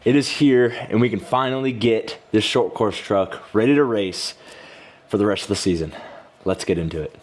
It is here, and we can finally get this short course truck ready to race for the rest of the season. Let's get into it.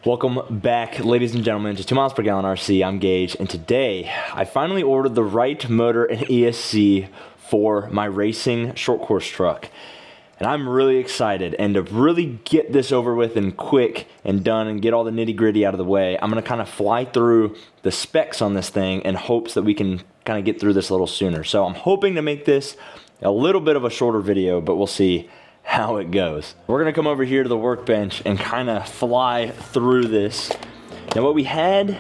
Welcome back, ladies and gentlemen, to 2 miles per gallon RC. I'm Gage, and today I finally ordered the right motor and ESC for my racing short course truck. And I'm really excited, and to really get this over with and quick and done and get all the nitty gritty out of the way, I'm gonna kind of fly through the specs on this thing in hopes that we can kind of get through this a little sooner. So I'm hoping to make this a little bit of a shorter video, but we'll see how it goes. We're gonna come over here to the workbench and kind of fly through this. Now what we had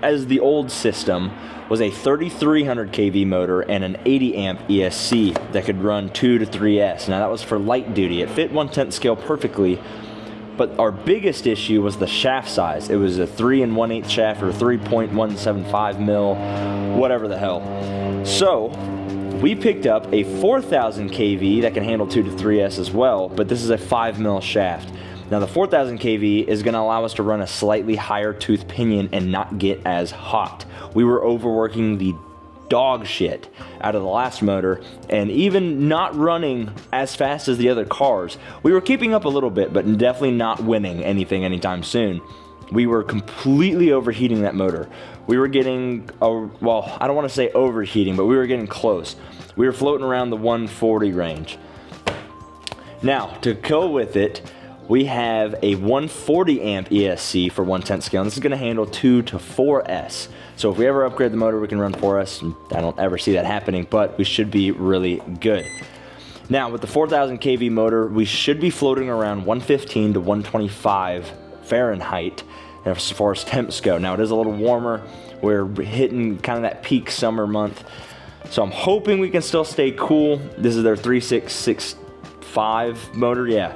as the old system was a 3300 kV motor and an 80 amp ESC that could run 2 to 3S. Now that was for light duty. It fit 1/10 scale perfectly, but our biggest issue was the shaft size. It was a 3 1/8 shaft or 3.175 mil, whatever the hell. So we picked up a 4000 kV that can handle 2 to 3S as well, but this is a 5 mil shaft. Now the 4000 kV is going to allow us to run a slightly higher tooth pinion and not get as hot. We were overworking the dog shit out of the last motor, and even not running as fast as the other cars. We were keeping up a little bit, but definitely not winning anything anytime soon. We were completely overheating that motor. We were getting, well, I don't want to say overheating, but we were getting close. We were floating around the 140 range. Now, to go with it, we have a 140 amp ESC for 1/10 scale, and this is going to handle 2 to 4S. So if we ever upgrade the motor, we can run 4S. I don't ever see that happening, but we should be really good. Now, with the 4000 kV motor, we should be floating around 115 to 125 Fahrenheit as far as temps go. Now, it is a little warmer. We're hitting kind of that peak summer month. So I'm hoping we can still stay cool. This is their 3665 motor, yeah.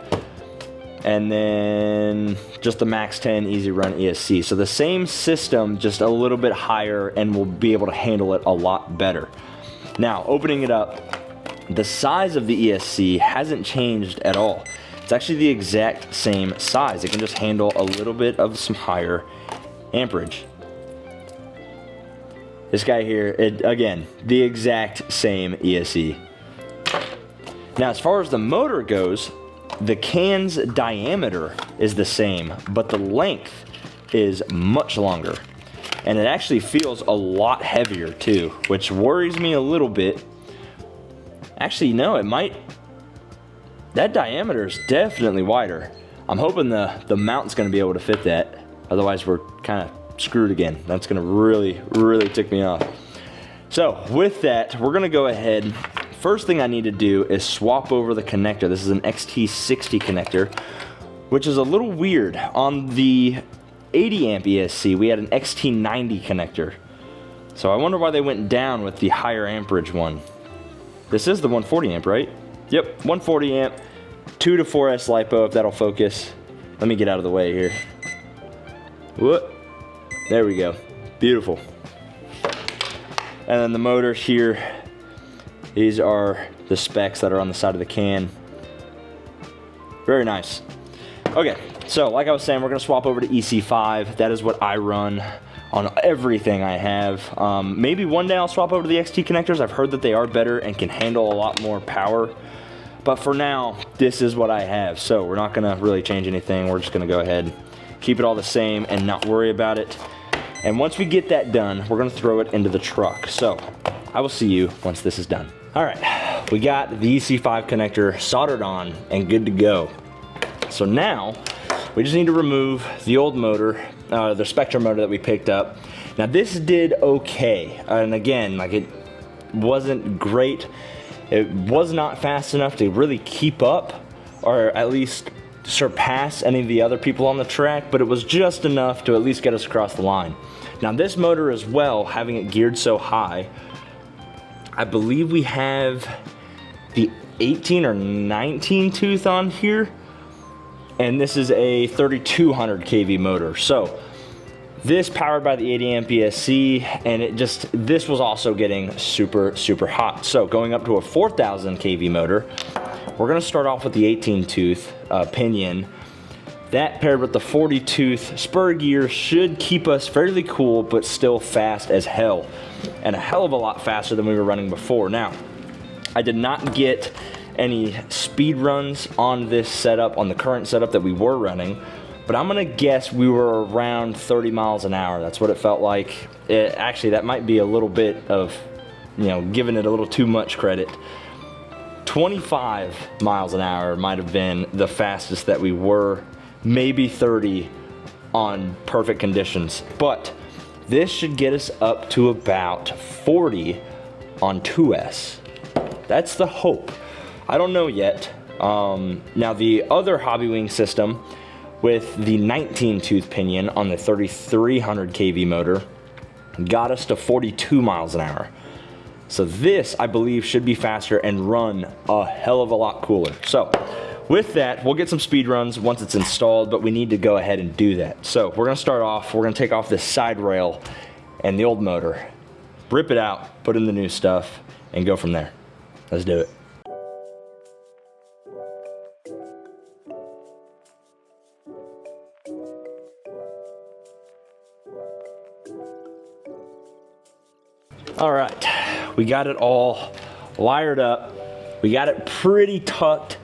And then just the Max 10 Easy Run ESC. So the same system, just a little bit higher, and we'll be able to handle it a lot better. Now, opening it up, the size of the ESC hasn't changed at all. It's actually the exact same size. It can just handle a little bit of some higher amperage. This guy here, again, the exact same ESC. Now, as far as the motor goes, the can's diameter is the same, but the length is much longer. And it actually feels a lot heavier too, which worries me a little bit. Actually, no, it might. That diameter is definitely wider. I'm hoping the mount's gonna be able to fit that. Otherwise, we're kind of screwed again. That's gonna really, really tick me off. So with that, we're gonna go ahead. First thing I need to do is swap over the connector. This is an XT60 connector, which is a little weird. On the 80 amp ESC, we had an XT90 connector. So I wonder why they went down with the higher amperage one. This is the 140 amp, right? Yep, 140 amp, 2 to 4S LiPo, if that'll focus. Let me get out of the way here. Whoop. There we go. Beautiful. And then the motors here. These are the specs that are on the side of the can. Very nice. Okay, so like I was saying, we're gonna swap over to EC5. That is what I run on everything I have. Maybe one day I'll swap over to the XT connectors. I've heard that they are better and can handle a lot more power. But for now, this is what I have. So we're not gonna really change anything. We're just gonna go ahead, keep it all the same and not worry about it. And once we get that done, we're gonna throw it into the truck. So I will see you once this is done. All right, we got the EC5 connector soldered on and good to go. So now we just need to remove the old motor, the Spectra motor that we picked up. Now this did okay. And again, like, it wasn't great. It was not fast enough to really keep up or at least surpass any of the other people on the track, but it was just enough to at least get us across the line. Now this motor as well, having it geared so high, I believe we have the 18 or 19 tooth on here, and this is a 3200 kV motor. So This powered by the 80 amp ESC, and this was also getting super, super hot. So going up to a 4,000 kV motor, we're gonna start off with the 18 tooth pinion. That paired with the 40 tooth spur gear should keep us fairly cool, but still fast as hell. And a hell of a lot faster than we were running before. Now, I did not get any speed runs on this setup, on the current setup that we were running, but I'm gonna guess we were around 30 miles an hour. That's what it felt like. Actually, that might be a little bit of, giving it a little too much credit. 25 miles an hour might have been the fastest that we were, maybe 30 on perfect conditions. But this should get us up to about 40 on 2S. That's the hope. I don't know yet. Now the other Hobbywing system with the 19 tooth pinion on the 3300 kV motor got us to 42 miles an hour. So this, I believe, should be faster and run a hell of a lot cooler. So with that, we'll get some speed runs once it's installed, but we need to go ahead and do that. So we're gonna start off, we're gonna take off this side rail and the old motor, rip it out, put in the new stuff, and go from there. Let's do it. All right, we got it all wired up. We got it pretty tucked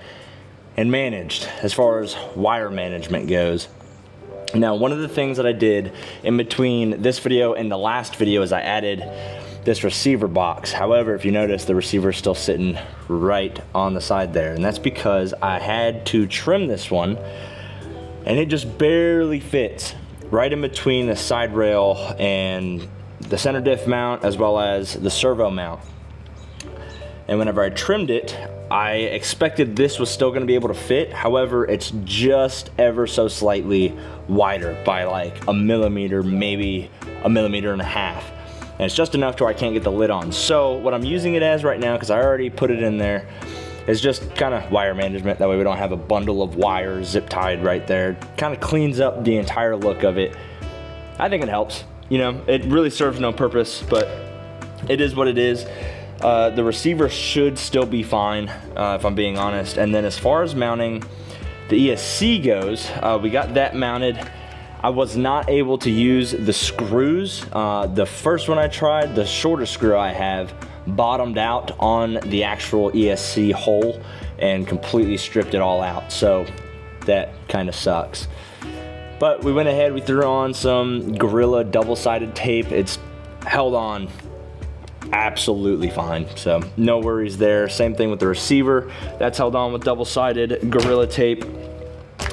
and managed as far as wire management goes. Now, one of the things that I did in between this video and the last video is I added this receiver box. However, if you notice, the receiver is still sitting right on the side there, and that's because I had to trim this one, and it just barely fits right in between the side rail and the center diff mount, as well as the servo mount. And whenever I trimmed it, I expected this was still gonna be able to fit. However, it's just ever so slightly wider by like a millimeter, maybe a millimeter and a half. And it's just enough to where I can't get the lid on. So what I'm using it as right now, because I already put it in there, is just kind of wire management. That way we don't have a bundle of wires zip tied right there. Kind of cleans up the entire look of it. I think it helps. It really serves no purpose, but it is what it is. The receiver should still be fine, if I'm being honest. And then as far as mounting the ESC goes, we got that mounted. I was not able to use the screws. The first one I tried, the shorter screw I have, bottomed out on the actual ESC hole and completely stripped it all out. So that kind of sucks. But we went ahead, we threw on some Gorilla double-sided tape. It's held on absolutely fine, so no worries there. Same thing with the receiver. That's held on with double-sided Gorilla tape.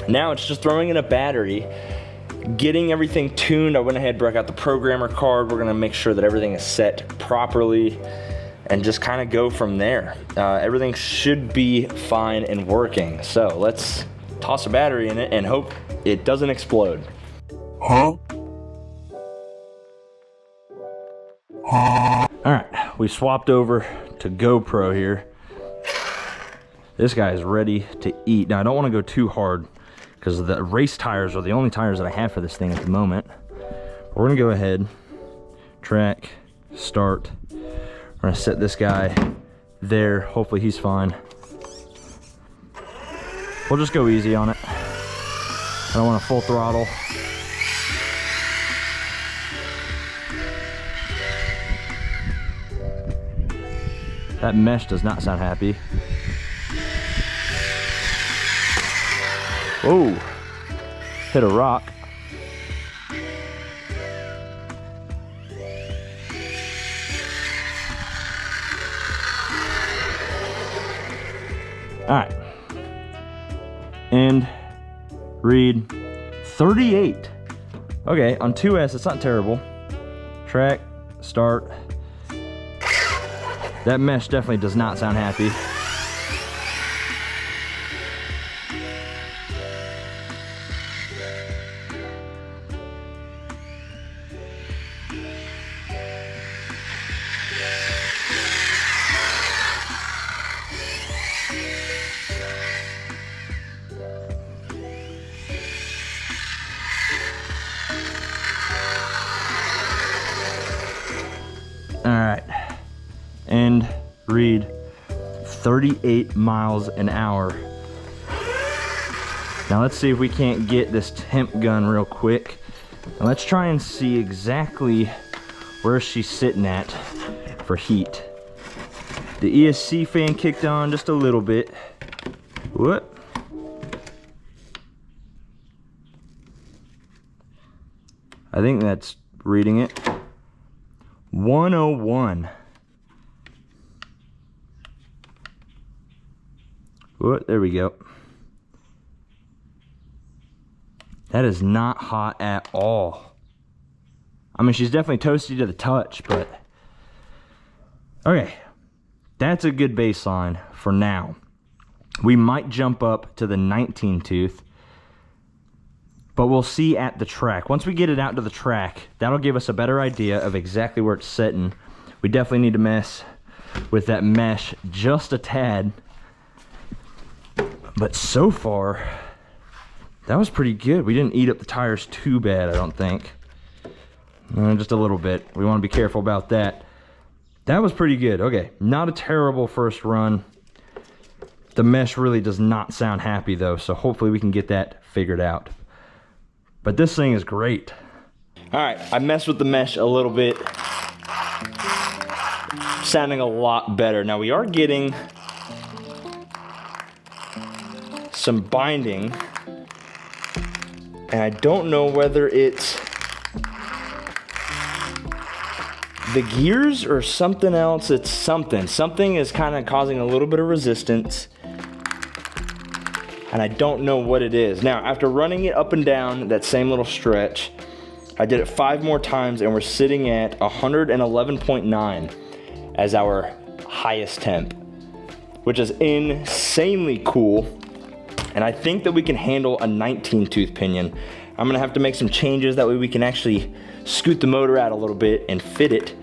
Now it's just throwing in a battery, getting everything tuned. I went ahead, broke out the programmer card. We're gonna make sure that everything is set properly and just kind of go from there. Everything should be fine and working. So let's toss a battery in it and hope it doesn't explode. Huh? All right, we swapped over to GoPro here. This guy is ready to eat. Now I don't want to go too hard because the race tires are the only tires that I have for this thing at the moment. We're gonna go ahead, track, start. We're gonna set this guy there. Hopefully he's fine. We'll just go easy on it. I don't want a full throttle. That mesh does not sound happy. Whoa, hit a rock. All right, and read 38. Okay, on 2S, it's not terrible. Track, start. That mesh definitely does not sound happy. read 38 miles an hour. Now let's see if we can't get this temp gun real quick. And let's try and see exactly where she's sitting at for heat. The ESC fan kicked on just a little bit. What? I think that's reading it. 101. What? There we go. That is not hot at all. I mean, she's definitely toasty to the touch, but okay. That's a good baseline for now. We might jump up to the 19 tooth, but we'll see at the track. Once we get it out to the track, that'll give us a better idea of exactly where it's sitting. We definitely need to mess with that mesh just a tad. But so far, that was pretty good. We didn't eat up the tires too bad, I don't think. Just a little bit. We want to be careful about that. That was pretty good. Okay, not a terrible first run. The mesh really does not sound happy though, so hopefully we can get that figured out. But this thing is great. All right, I messed with the mesh a little bit. Sounding a lot better. Now we are getting some binding, and I don't know whether it's the gears or something else. It's something. Something is kind of causing a little bit of resistance, and I don't know what it is. Now, after running it up and down that same little stretch, I did it 5 more times, and we're sitting at 111.9 as our highest temp, which is insanely cool. And I think that we can handle a 19 tooth pinion. I'm gonna have to make some changes, that way we can actually scoot the motor out a little bit and fit it.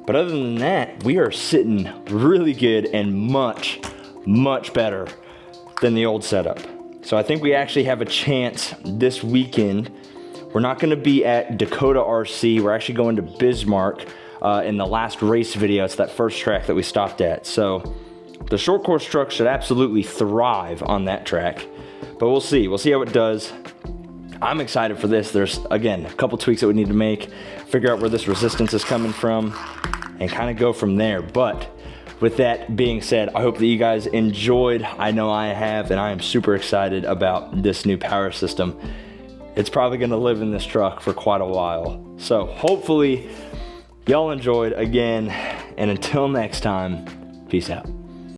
But other than that, we are sitting really good and much, much better than the old setup. So I think we actually have a chance this weekend. We're not gonna be at Dakota RC, we're actually going to Bismarck in the last race video. It's that first track that we stopped at. So the short course truck should absolutely thrive on that track, but we'll see how it does. I'm excited for this. There's, again, a couple tweaks that we need to make, figure out where this resistance is coming from, and kind of go from there. But with that being said, I hope that you guys enjoyed. I know I have, and I am super excited about this new power system. It's probably gonna live in this truck for quite a while. So hopefully y'all enjoyed again, and until next time, peace out.